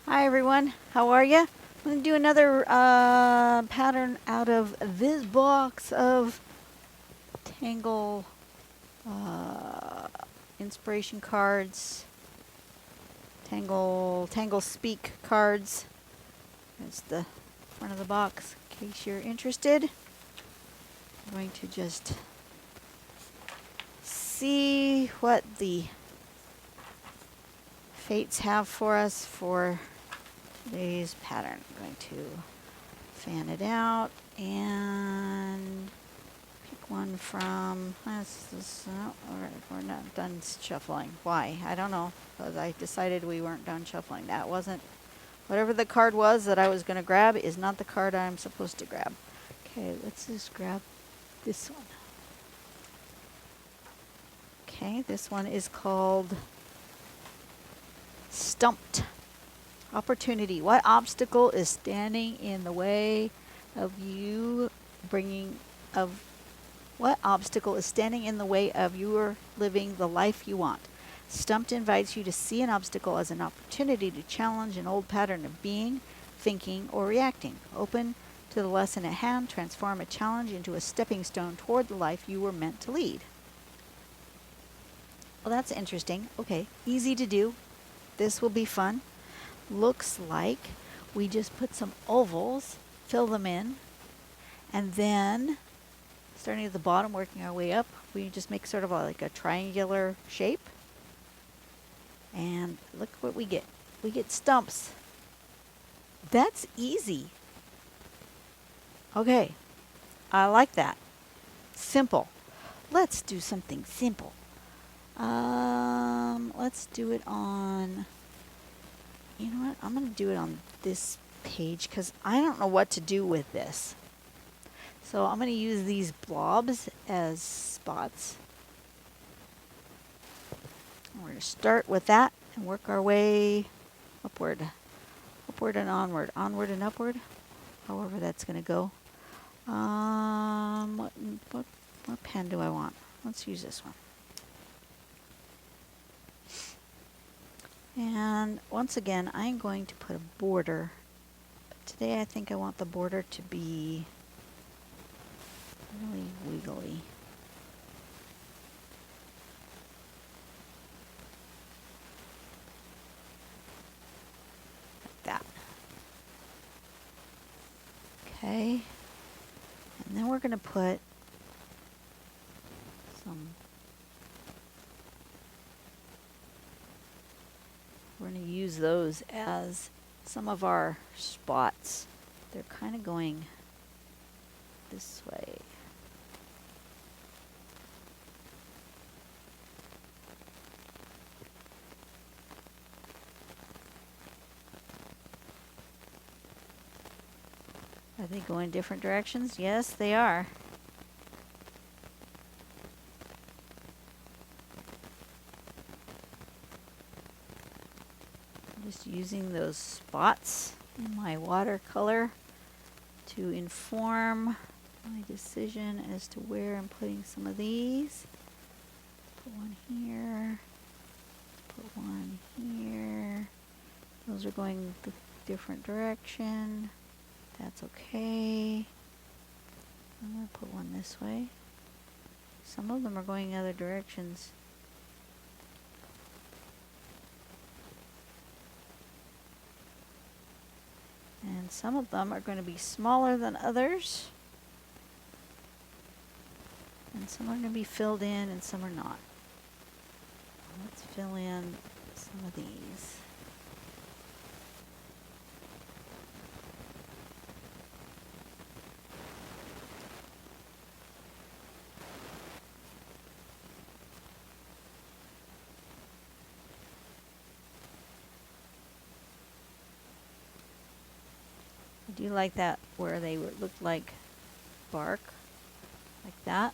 Hi everyone, how are you? I'm going to do another pattern out of this box of Tangle uh, inspiration cards, Tangle Speak cards. That's the front of the box in case you're interested. I'm going to just see what the fates have for us for today's pattern. I'm going to fan it out and pick one from, we're not done shuffling. Why? I don't know, because I decided we weren't done shuffling. That wasn't, whatever the card was that I was going to grab is not the card I'm supposed to grab. Okay, let's just grab this one. Okay, this one is called Stumpt. Opportunity. What obstacle is standing in the way of you what obstacle is standing in the way of your living the life you want? Stumpt invites you to see an obstacle as an opportunity to challenge an old pattern of being, thinking, or reacting. Open to the lesson at hand, transform a challenge into a stepping stone toward the life you were meant to lead. Well, that's interesting. Okay, easy to do. This will be fun. Looks like we just put some ovals, fill them in, and then starting at the bottom, working our way up, we just make sort of like a triangular shape. And look what we get. We get stumps. That's easy. Okay, I like that. Simple. Let's do something simple. Let's do it on, you know what? I'm going to do it on this page because I don't know what to do with this. So I'm going to use these blobs as spots. We're going to start with that and work our way upward. Upward and onward. Onward and upward. However that's going to go. What pen do I want? Let's use this one. And once again, I'm going to put a border. But today I think I want the border to be really wiggly. Like that. Okay. And then we're going to put some, we're going to use those as some of our spots. They're kind of going this way. Are they going different directions? Yes, they are. I'm just using those spots in my watercolor to inform my decision as to where I'm putting some of these. Put one here. Put one here. Those are going the different direction. That's okay. I'm going to put one this way. Some of them are going other directions. And some of them are going to be smaller than others. And some are going to be filled in and some are not. Let's fill in some of these. I do like that where they look like bark, like that.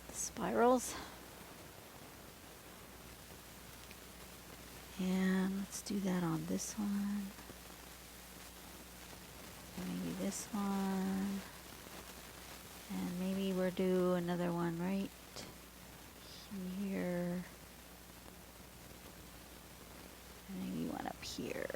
The spirals. And let's do that on this one. And maybe this one. And maybe we'll do another one right here. And maybe one up here.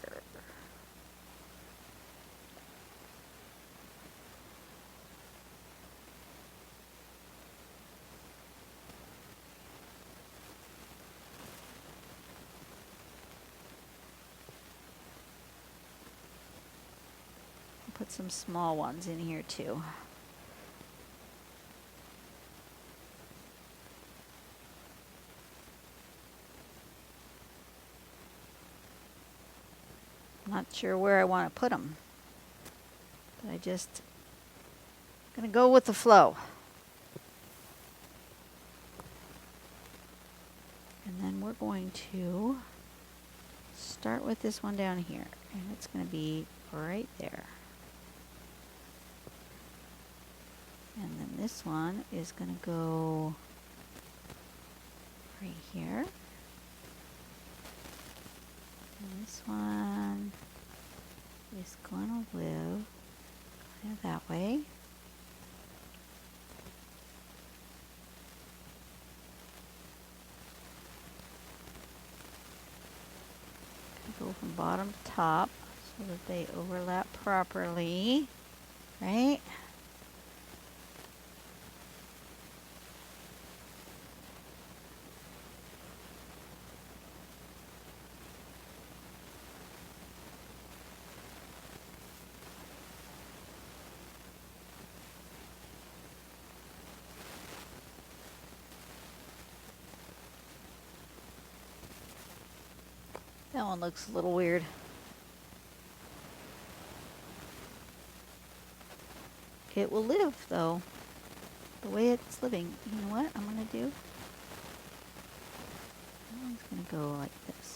put some small ones in here too. Not sure where I want to put them, but I just gonna go with the flow. And then we're going to start with this one down here, and it's going to be right there. And then this one is going to go right here. And this one is going to live kind of that way. Go from bottom to top so that they overlap properly, right? That one looks a little weird. It will live, though, the way it's living. You know what I'm going to do? That one's going to go like this.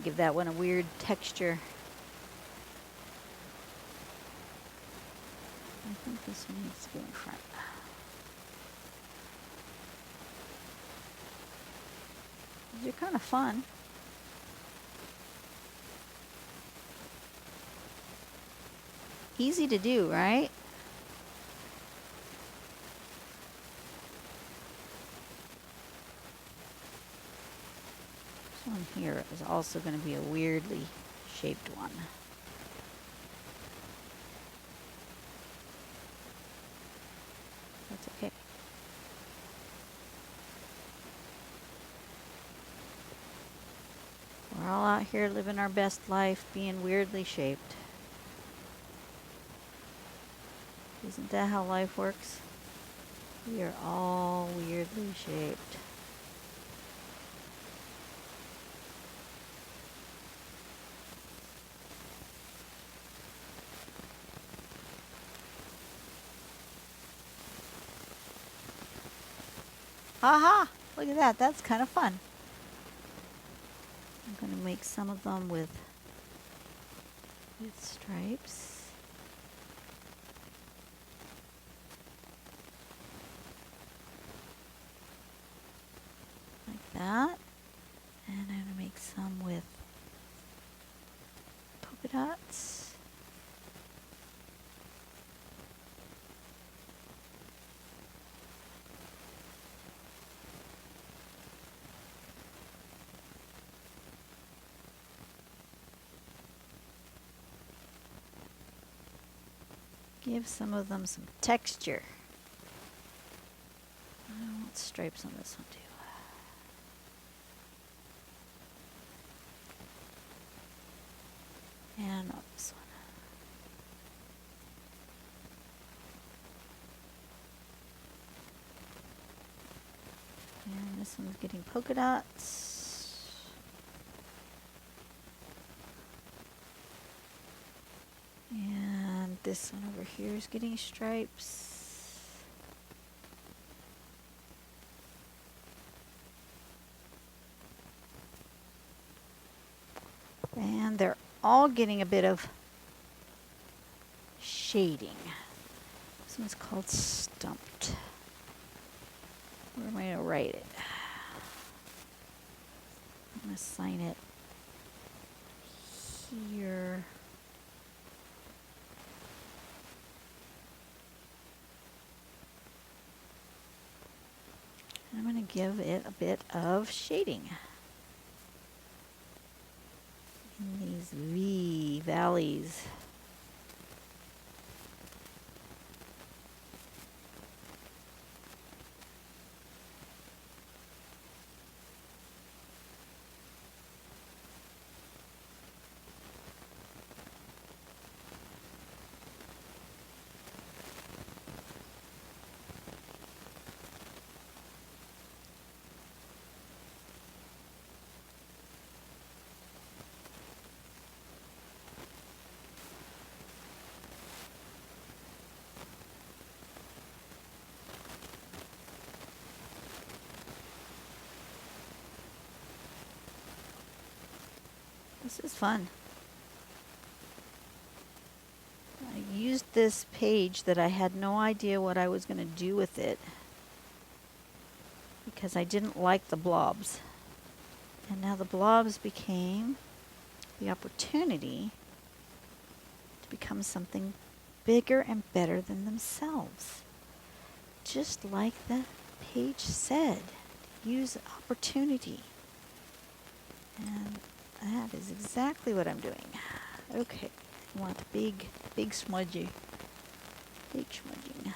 Give that one a weird texture. I think this one needs to go in front. These are kind of fun. Easy to do, right? This one here is also going to be a weirdly shaped one. That's okay. We're all out here living our best life, being weirdly shaped. Isn't that how life works? We are all weirdly shaped. Aha! Look at that. That's kind of fun. I'm going to make some of them with stripes. Like that. And I'm going to make some with polka dots. Give some of them some texture. I want stripes on this one too. And on this one. And this one's getting polka dots. And this one over here is getting stripes. And they're all getting a bit of shading. This one's called Stumpt. Where am I going to write it? I'm going to sign it here. I'm going to give it a bit of shading in these valleys. This is fun. I used this page that I had no idea what I was going to do with it because I didn't like the blobs. And now the blobs became the opportunity to become something bigger and better than themselves. Just like the page said, use opportunity. And that is exactly what I'm doing. Okay, I want big smudgy. Big smudging.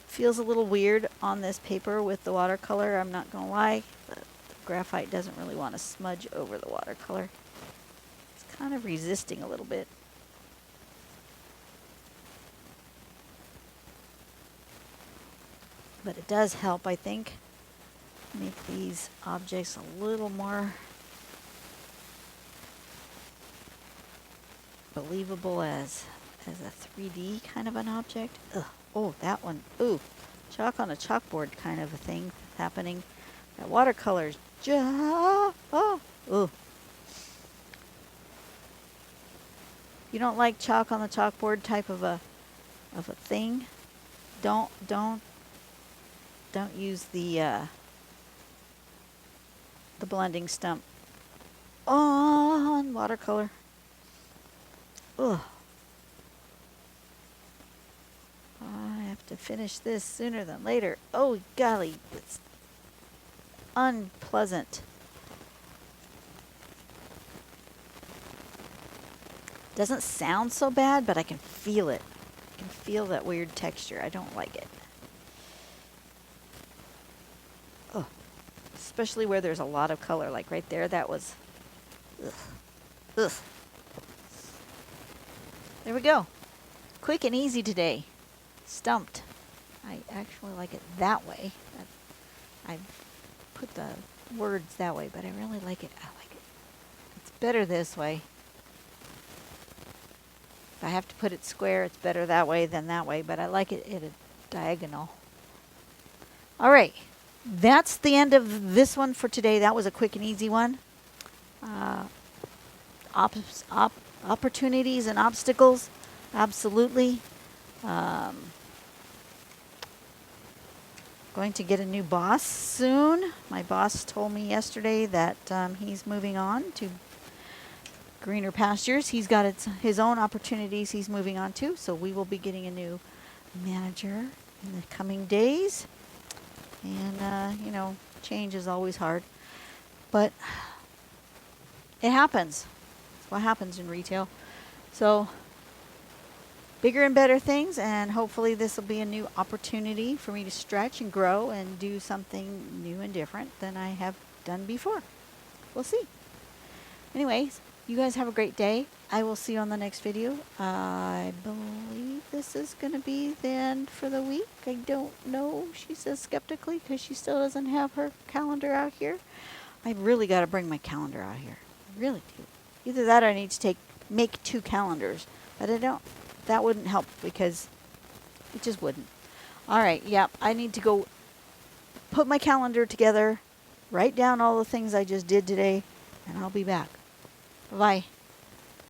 Feels a little weird on this paper with the watercolor, I'm not gonna lie. The graphite doesn't really want to smudge over the watercolor. It's kind of resisting a little bit. But it does help, I think, make these objects a little more believable as a 3D kind of an object. Ugh. Oh, that one. Ooh, chalk on a chalkboard kind of a thing happening. That watercolor's ooh. You don't like chalk on the chalkboard type of a thing? Don't use the blending stump on watercolor. Ugh. I have to finish this sooner than later. Oh, golly, it's unpleasant. Doesn't sound so bad, but I can feel it. I can feel that weird texture. I don't like it. Oh, especially where there's a lot of color, like right there. That was, ugh, ugh. There we go. Quick and easy today. Stumped. I actually like it that way. I put the words that way, but I really like it. I like it. It's better this way. If I have to put it square, it's better that way than that way, but I like it at a diagonal. All right. That's the end of this one for today. That was a quick and easy one. Opportunities and obstacles. Absolutely. Going to get a new boss soon. My boss told me yesterday that he's moving on to greener pastures. He's got his own opportunities he's moving on to, so we will be getting a new manager in the coming days. And, you know, change is always hard. But it happens. It's what happens in retail. So bigger and better things, and hopefully this will be a new opportunity for me to stretch and grow and do something new and different than I have done before. We'll see. Anyways, you guys have a great day. I will see you on the next video. I believe this is going to be the end for the week. I don't know, she says skeptically, because she still doesn't have her calendar out here. I've really got to bring my calendar out here. I really do. Either that or I need to make 2 calendars. But I don't. That wouldn't help because it just wouldn't. All right, yeah, I need to go put my calendar together, write down all the things I just did today, and I'll be back. Bye.